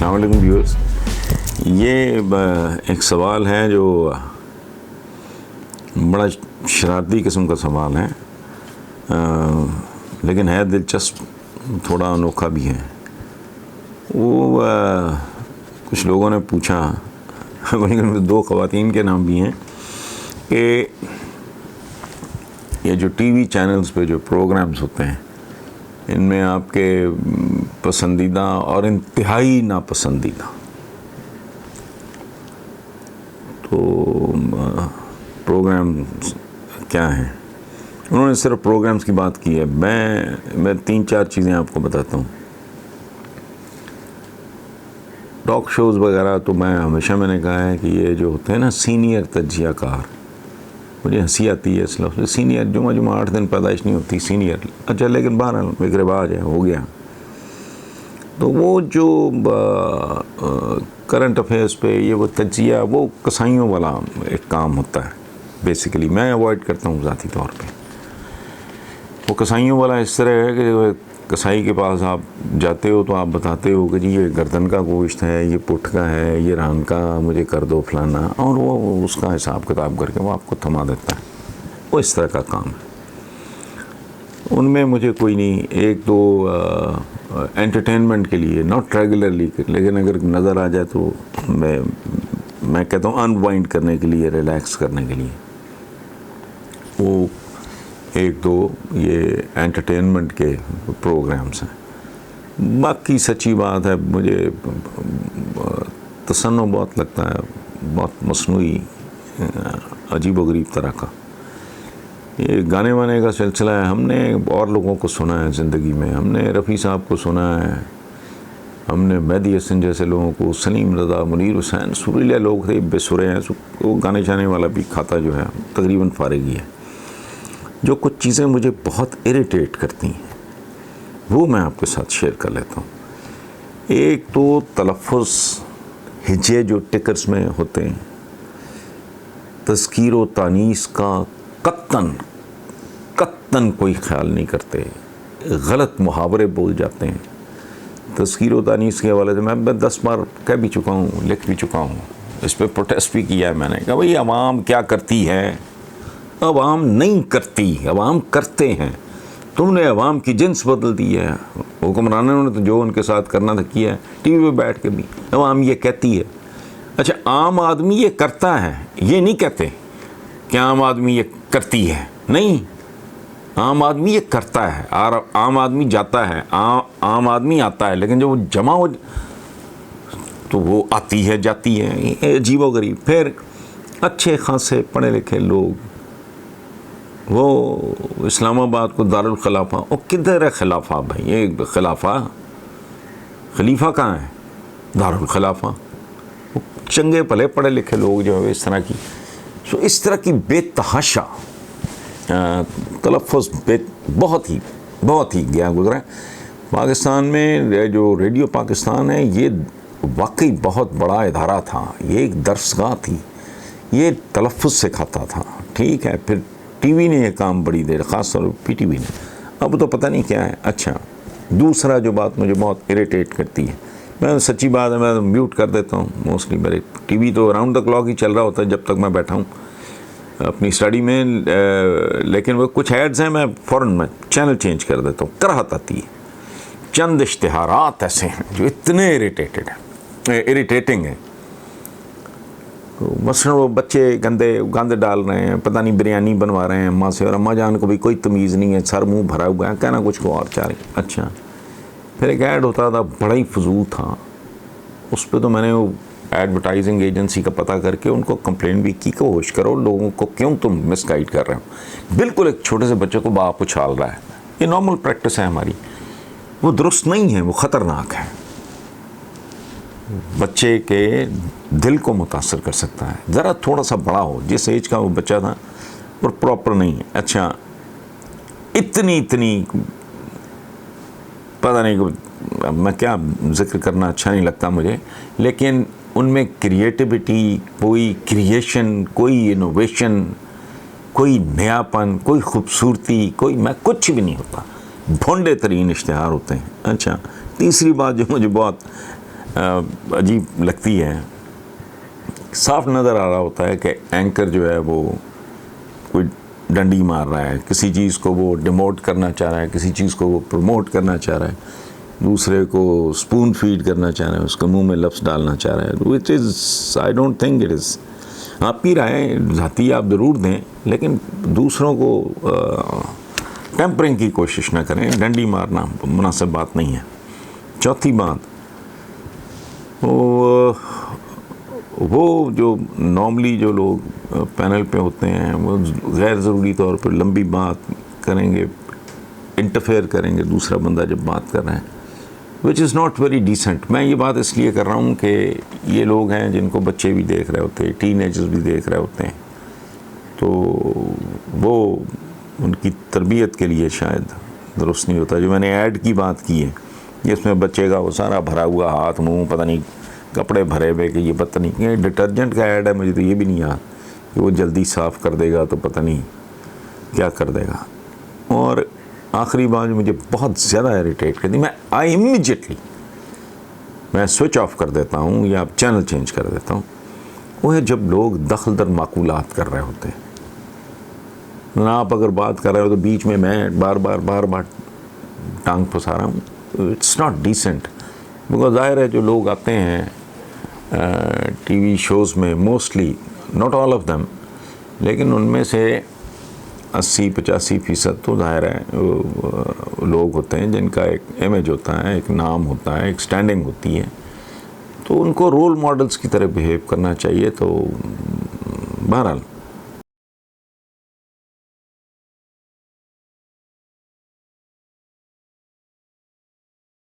السلام علیکم ویورز. یہ ایک سوال ہے جو بڑا شرارتی قسم کا سوال ہے، لیکن ہے دلچسپ، تھوڑا انوکھا بھی ہے. وہ کچھ لوگوں نے پوچھا، لیکن دو خواتین کے نام بھی ہیں، کہ یہ جو ٹی وی چینلز پہ جو پروگرامز ہوتے ہیں، ان میں آپ کے پسندیدہ اور انتہائی ناپسندیدہ تو پروگرامز کیا ہیں. انہوں نے صرف پروگرامز کی بات کی ہے. میں 3-4 چیزیں آپ کو بتاتا ہوں. ٹاک شوز وغیرہ تو میں نے کہا ہے کہ یہ جو ہوتے ہیں نا سینئر تجزیہ کار، مجھے ہنسی آتی ہے اس لفظ سینئر. جمعہ 8 دن پیدائش نہیں ہوتی سینئر. اچھا، لیکن بہرحال ایک رواج ہے، ہو گیا. تو وہ جو کرنٹ افیئرس پہ یہ وہ تجزیہ، وہ کسائیوں والا ایک کام ہوتا ہے بیسیکلی. میں اوائڈ کرتا ہوں ذاتی طور پہ. وہ کسائیوں والا اس طرح ہے کہ کسائی کے پاس آپ جاتے ہو تو آپ بتاتے ہو کہ جی یہ گردن کا گوشت ہے، یہ پٹھ کا ہے، یہ ران کا مجھے کر دو فلانا، اور وہ اس کا حساب کتاب کر کے وہ آپ کو تھما دیتا ہے. وہ اس طرح کا کام ہے. ان میں مجھے کوئی نہیں. ایک دو انٹرٹینمنٹ کے لیے، ناٹ ریگولرلی، لیکن اگر نظر آ جائے تو میں کہتا ہوں انوائنڈ کرنے کے لیے، ریلیکس کرنے کے لیے، وہ ایک دو یہ انٹرٹینمنٹ کے پروگرامز ہیں. باقی سچی بات ہے، مجھے تصنع بہت لگتا ہے، بہت مصنوعی، عجیب و غریب طرح کا. یہ گانے وانے کا سلسلہ ہے. ہم نے اور لوگوں کو سنا ہے زندگی میں. ہم نے رفیع صاحب کو سنا ہے، ہم نے مہدی حسن جیسے لوگوں کو، سلیم رضا، منیر حسین، سریلے لوگ تھے، بے سرے ہیں. وہ گانے شانے والا بھی کھاتا جو ہے تقریباً فارغ ہی ہے. جو کچھ چیزیں مجھے بہت اریٹیٹ کرتی ہیں وہ میں آپ کے ساتھ شیئر کر لیتا ہوں. ایک تو تلفظ، ہجے جو ٹکرز میں ہوتے ہیں، تذکیر و تانیث کا قطن کوئی خیال نہیں کرتے، غلط محاورے بول جاتے ہیں. تذکیر و تانیث کے حوالے سے میں 10 بار کہہ بھی چکا ہوں، لکھ بھی چکا ہوں، اس پہ پروٹیسٹ بھی کیا ہے. میں نے کہا بھئی عوام کیا کرتی ہے؟ عوام نہیں کرتی، عوام کرتے ہیں. تم نے عوام کی جنس بدل دی ہے. حکمرانوں نے تو جو ان کے ساتھ کرنا تھا کیا ہے. ٹی وی پہ بیٹھ کے بھی عوام یہ کہتی ہے. اچھا، عام آدمی یہ کرتا ہے، یہ نہیں کہتے کہ عام آدمی یہ کرتی ہے. نہیں، عام آدمی یہ کرتا ہے، اور عام آدمی جاتا ہے، عام آدمی آتا ہے، لیکن جب وہ جمع ہو تو وہ آتی ہے جاتی ہے. عجیب و غریب. پھر اچھے خاصے پڑھے لکھے لوگ، وہ اسلام آباد کو دارالخلافہ، وہ کدھر ہے خلافہ بھائی؟ یہ خلافہ، خلیفہ کہاں ہے؟ دارالخلافہ. چنگے پلے پڑھے لکھے لوگ جو ہے اس طرح کی، اس طرح کی بے تحاشا تلفظ بہت ہی گیا گزرا ہے. پاکستان میں جو ریڈیو پاکستان ہے، یہ واقعی بہت بڑا ادارہ تھا. یہ ایک درسگاہ تھی. یہ تلفظ سکھاتا تھا. ٹھیک ہے، پھر ٹی وی نے یہ کام بڑی دیر، خاص طور پہ پی ٹی وی نے، اب تو پتہ نہیں کیا ہے. اچھا، دوسرا جو بات مجھے بہت اریٹیٹ کرتی ہے، میں سچی بات ہے، میں میوٹ کر دیتا ہوں موسٹلی. میرے ٹی وی تو اراؤنڈ دا کلاک ہی چل رہا ہوتا ہے جب تک میں بیٹھا ہوں اپنی اسٹڈی میں، لیکن وہ کچھ ایڈز ہیں میں فوراً میں چینل چینج کر دیتا ہوں. کراہت آتی ہے. چند اشتہارات ایسے ہیں جو اتنے اریٹیٹنگ ہیں. مثلاً وہ بچے گندے ڈال رہے ہیں، پتہ نہیں بریانی بنوا رہے ہیں اماں سے، اور اماں جان کو بھی کوئی تمیز نہیں ہے، سر منہ بھرا ہوا ہے، کہنا کچھ کو اور چاہ رہے. اچھا، پھر ایک ایڈ ہوتا تھا، بڑا ہی فضول تھا. اس پہ تو میں نے وہ ایڈورٹائزنگ ایجنسی کا پتہ کر کے ان کو کمپلین بھی کی کہ ہوش کرو، لوگوں کو کیوں تم مس گائیڈ کر رہے ہو. بالکل ایک چھوٹے سے بچے کو باپ اچھال رہا ہے. یہ نارمل پریکٹس ہے ہماری. وہ درست نہیں ہے، وہ خطرناک ہے، بچے کے دل کو متاثر کر سکتا ہے. ذرا تھوڑا سا بڑا ہو، جس ایج کا وہ بچہ تھا، اور پراپر نہیں ہے. اچھا، اتنی پتہ نہیں، میں کیا ذکر کرنا اچھا نہیں لگتا مجھے، لیکن ان میں کریٹیوٹی، کوئی کریشن، کوئی انوویشن، کوئی نیاپن، کوئی خوبصورتی، میں کچھ بھی نہیں ہوتا. بھونڈے ترین اشتہار ہوتے ہیں. اچھا، تیسری بات جو مجھے بہت عجیب لگتی ہے. صاف نظر آ رہا ہوتا ہے کہ اینکر جو ہے وہ کوئی ڈنڈی مار رہا ہے, کسی چیز کو وہ ڈیموٹ کرنا چاہ رہا ہے, کسی چیز کو وہ پروموٹ کرنا چاہ رہا ہے, دوسرے کو اسپون فیڈ کرنا چاہ رہا ہے, اس کے منہ میں لفظ ڈالنا چاہ رہا ہے, which is I don't think it is. آپ کی رائے ذاتی آپ ضرور دیں, لیکن دوسروں کو ٹیمپرنگ کی کوشش نہ کریں. ڈنڈی مارنا مناسب بات نہیں ہے. چوتھی بات, وہ جو نارملی جو لوگ پینل پہ ہوتے ہیں وہ غیر ضروری طور پر لمبی بات کریں گے, انٹرفیئر کریں گے دوسرا بندہ جب بات کر رہے ہیں, وچ از ناٹ ویری ڈیسنٹ. میں یہ بات اس لیے کر رہا ہوں کہ یہ لوگ ہیں جن کو بچے بھی دیکھ رہے ہوتے ہیں, ٹین ایجرز بھی دیکھ رہے ہوتے ہیں, تو وہ ان کی تربیت کے لیے شاید درست نہیں ہوتا. جو میں نے ایڈ کی بات کی ہے, جس میں بچے کا وہ سارا بھرا ہوا ہاتھ منہ پتہ نہیں کپڑے بھرے ہوئے کہ یہ پتہ نہیں کہ ڈٹرجنٹ کا ایڈ ہے, مجھے تو یہ بھی نہیں یاد کہ وہ جلدی صاف کر دے گا تو پتہ نہیں کیا کر دے گا. اور آخری بات جو مجھے بہت زیادہ ایریٹیٹ کرتی, میں سوئچ آف کر دیتا ہوں یا چینل چینج کر دیتا ہوں, وہ ہے جب لوگ دخل در معقولات کر رہے ہوتے ہیں. آپ اگر بات کر رہے ہو تو بیچ میں بار بار ٹانگ پھنسا رہا ہوں, اٹس ناٹ ڈیسنٹ. بیکاز ظاہر ہے جو لوگ آتے ہیں ٹی وی شوز میں, mostly not all of them, لیکن ان میں سے 80-85% تو ظاہر ہے لوگ ہوتے ہیں جن کا ایک امیج ہوتا ہے, ایک نام ہوتا ہے, ایک سٹینڈنگ ہوتی ہے, تو ان کو رول ماڈلز کی طرح بیہیو کرنا چاہیے. تو بہرحال